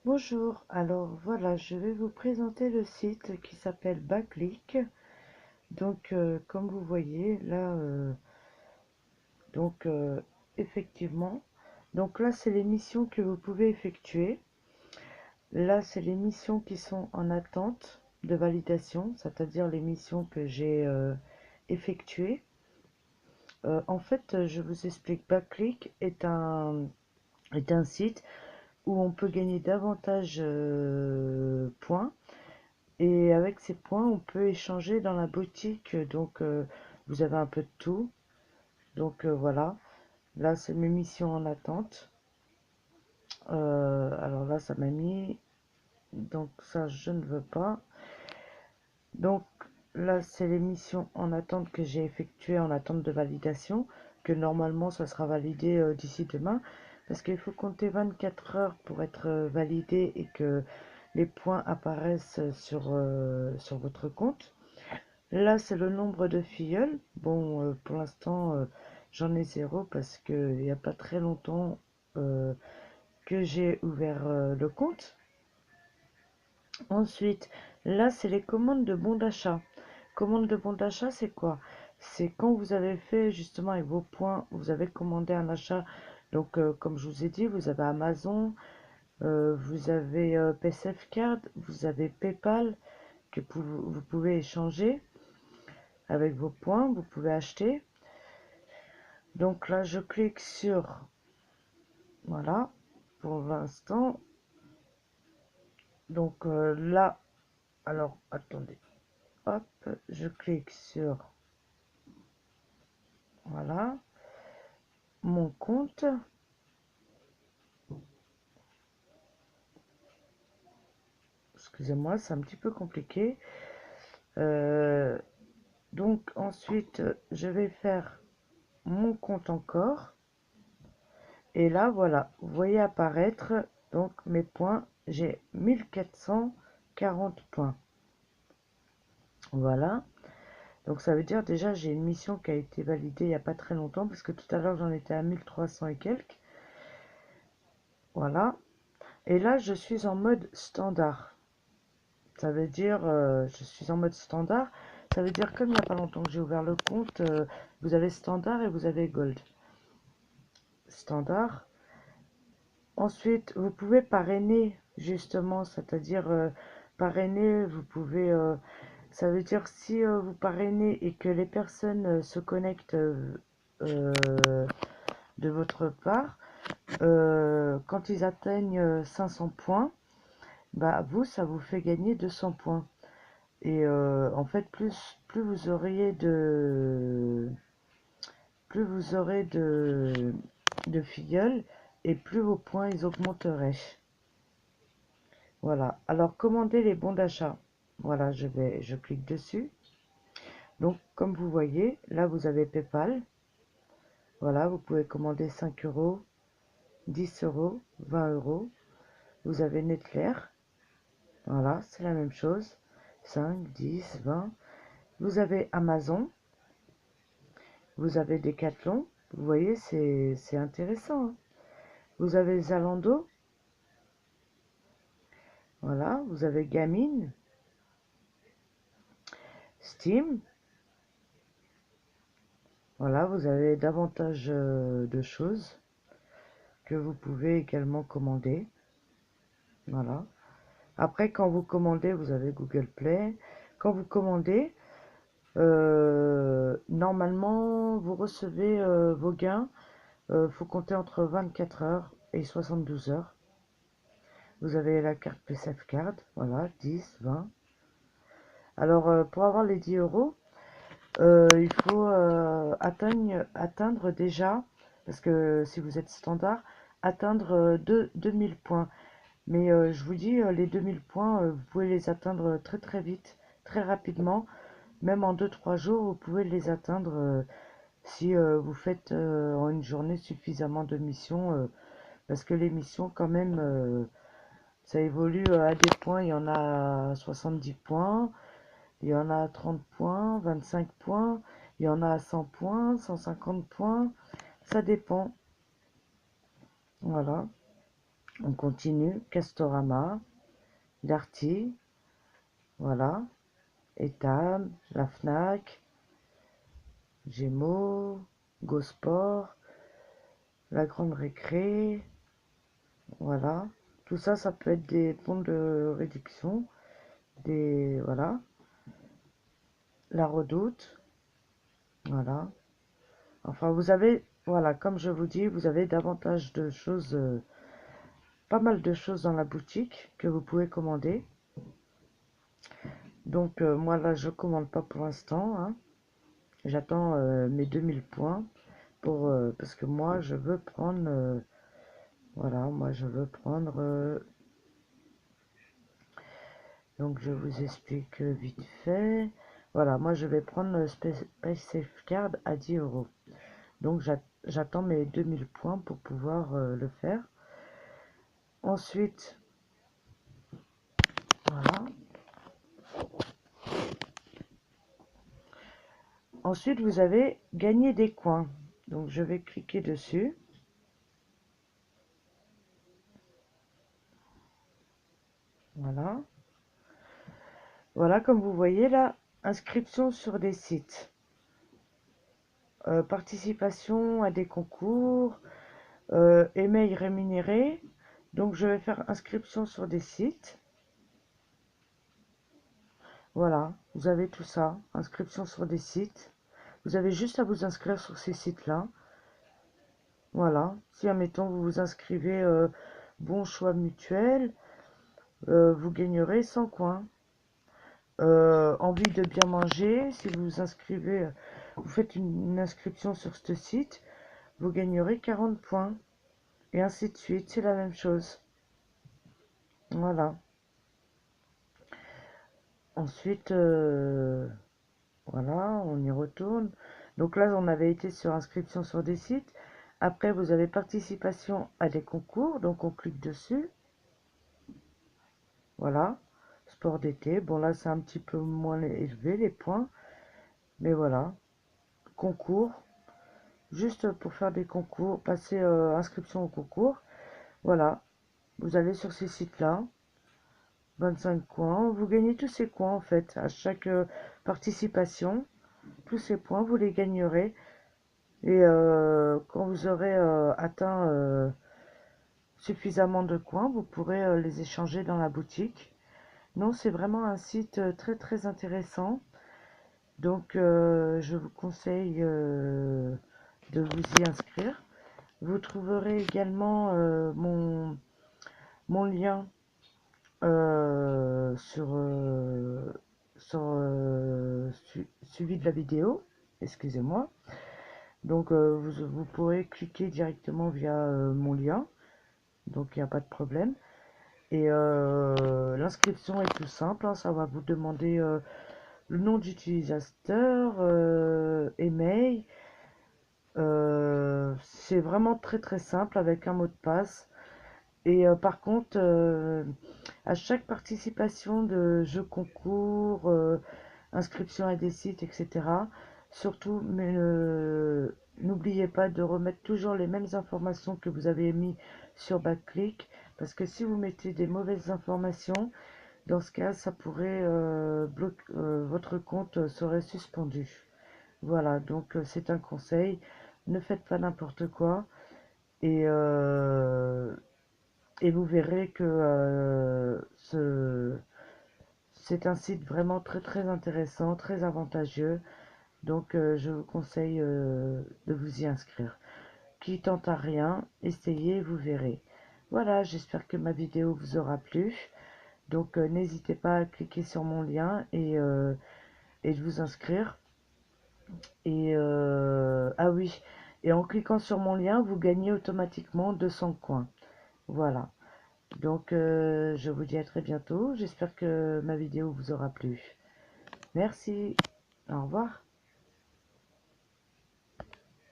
Bonjour, alors voilà, je vais vous présenter le site qui s'appelle Backlick. Donc, comme vous voyez, là, donc, effectivement, donc là, c'est les missions que vous pouvez effectuer. Là, c'est les missions qui sont en attente de validation, c'est-à-dire les missions que j'ai effectuées. En fait, je vous explique, Backlick est un site où on peut gagner davantage points. Et avec ces points, on peut échanger dans la boutique. Donc, vous avez un peu de tout. Donc, voilà. Là, c'est mes missions en attente. Alors là, ça m'a mis. Donc, ça, je ne veux pas. Donc, là, c'est les missions en attente que j'ai effectuées en attente de validation. Que normalement, ça sera validé d'ici demain. Parce qu'il faut compter 24 heures pour être validé et que les points apparaissent sur votre compte. Là, c'est le nombre de filleuls. Bon, pour l'instant, j'en ai zéro parce qu'il n'y a pas très longtemps euh, que j'ai ouvert le compte. Ensuite, là, c'est les commandes de bons d'achat. Commande de bons d'achat, c'est quoi? C'est quand vous avez fait justement avec vos points, vous avez commandé un achat. Donc, comme je vous ai dit, vous avez Amazon, vous avez PSF Card, vous avez PayPal que vous pouvez échanger avec vos points, vous pouvez acheter. Donc là, je clique sur, voilà, pour l'instant. Donc là, alors, attendez, hop, je clique sur, voilà, mon compte. Excusez-moi, c'est un petit peu compliqué. Euh, donc ensuite, je vais faire mon compte encore. Et là, voilà, vous voyez apparaître donc mes points. J'ai 1440 points. Voilà. Donc ça veut dire déjà j'ai une mission qui a été validée il n'y a pas très longtemps, parce que tout à l'heure j'en étais à 1300 et quelques. Voilà. Et là je suis en mode standard. Ça veut dire je suis en mode standard. Ça veut dire comme il n'y a pas longtemps que j'ai ouvert le compte, vous avez standard et vous avez gold. Standard. Ensuite vous pouvez parrainer justement, c'est-à-dire parrainer, vous pouvez... ça veut dire si vous parrainez et que les personnes se connectent de votre part, quand ils atteignent 500 points, bah vous, ça vous fait gagner 200 points. Et en fait, plus vous auriez de filleuls, et plus vos points ils augmenteraient. Voilà. Alors, commander les bons d'achat. Voilà, je clique dessus. Donc, comme vous voyez, là, vous avez PayPal. Voilà, vous pouvez commander 5 euros, 10 euros, 20 euros. Vous avez Netclair. Voilà, c'est la même chose. 5, 10, 20. Vous avez Amazon. Vous avez Decathlon. Vous voyez, c'est intéressant, hein. Vous avez Zalando. Voilà, vous avez Gaming. Steam. Voilà, vous avez davantage de choses que vous pouvez également commander. Voilà. Après, quand vous commandez, vous avez Google Play. Quand vous commandez, normalement, vous recevez vos gains. Faut compter entre 24 heures et 72 heures. Vous avez la carte PSF Card, voilà, 10, 20. Alors, pour avoir les 10 euros, il faut atteindre déjà, parce que si vous êtes standard, atteindre 2000 points. Mais je vous dis, les 2000 points, vous pouvez les atteindre très très vite, très rapidement. Même en 2-3 jours, vous pouvez les atteindre si vous faites en une journée suffisamment de missions. Parce que les missions, quand même, ça évolue à des points. Il y en a à 70 points, il y en a à 30 points, 25 points, il y en a à 100 points, 150 points. Ça dépend. Voilà. On continue. Castorama, Darty, voilà. Etam, la Fnac, Gémeaux, Gosport, la Grande Récré, voilà. Tout ça, ça peut être des bons de réduction, des, voilà. La Redoute, voilà. Enfin, vous avez, voilà, comme je vous dis, vous avez davantage de choses, pas mal de choses dans la boutique que vous pouvez commander. Donc, moi, là, je commande pas pour l'instant, hein. J'attends mes 2000 points pour, parce que moi, je veux prendre, voilà, moi, je veux prendre, donc, je vous explique vite fait. Voilà, moi, je vais prendre le Safecard à 10 euros. Donc, j'attends mes 2000 points pour pouvoir le faire. Ensuite, voilà. Ensuite, vous avez gagné des coins. Donc, je vais cliquer dessus. Voilà. Voilà, comme vous voyez là, inscription sur des sites. Participation à des concours. Email rémunéré. Donc, je vais faire inscription sur des sites. Voilà, vous avez tout ça. Inscription sur des sites. Vous avez juste à vous inscrire sur ces sites-là. Voilà. Si, admettons, vous vous inscrivez Bon Choix Mutuel, vous gagnerez 100 coins. Envie de bien manger, si vous vous inscrivez, vous faites une inscription sur ce site, vous gagnerez 40 points. Et ainsi de suite, c'est la même chose. Voilà. Ensuite, voilà, on y retourne. Donc là, on avait été sur inscription sur des sites. Après, vous avez participation à des concours, donc on clique dessus. Voilà, sport d'été. Bon, là, c'est un petit peu moins élevé, les points. Mais voilà, concours. Juste pour faire des concours, passer inscription au concours. Voilà, vous allez sur ces sites-là. 25 coins. Vous gagnez tous ces coins, en fait, à chaque participation. Tous ces points, vous les gagnerez. Et quand vous aurez atteint suffisamment de coins, vous pourrez les échanger dans la boutique. Non, c'est vraiment un site très très intéressant. Donc je vous conseille de vous y inscrire. Vous trouverez également mon lien sur suivi de la vidéo. Excusez-moi. Donc vous pourrez cliquer directement via mon lien. Donc il n'y a pas de problème. Et l'inscription est tout simple, hein. Ça va vous demander le nom d'utilisateur, email. C'est vraiment très très simple avec un mot de passe. Et par contre, à chaque participation de jeux concours, inscription à des sites, etc., surtout, mais n'oubliez pas de remettre toujours les mêmes informations que vous avez mis sur Backclick, parce que si vous mettez des mauvaises informations, dans ce cas, ça pourrait votre compte serait suspendu. Voilà, donc c'est un conseil, ne faites pas n'importe quoi, et, euh, et vous verrez que c'est un site vraiment très très intéressant, très avantageux. Donc je vous conseille de vous y inscrire. Qui tente à rien, essayez, vous verrez. Voilà, j'espère que ma vidéo vous aura plu. Donc n'hésitez pas à cliquer sur mon lien et de vous inscrire. Et ah oui, et en cliquant sur mon lien, vous gagnez automatiquement 200 coins. Voilà. Donc je vous dis à très bientôt. J'espère que ma vidéo vous aura plu. Merci. Au revoir.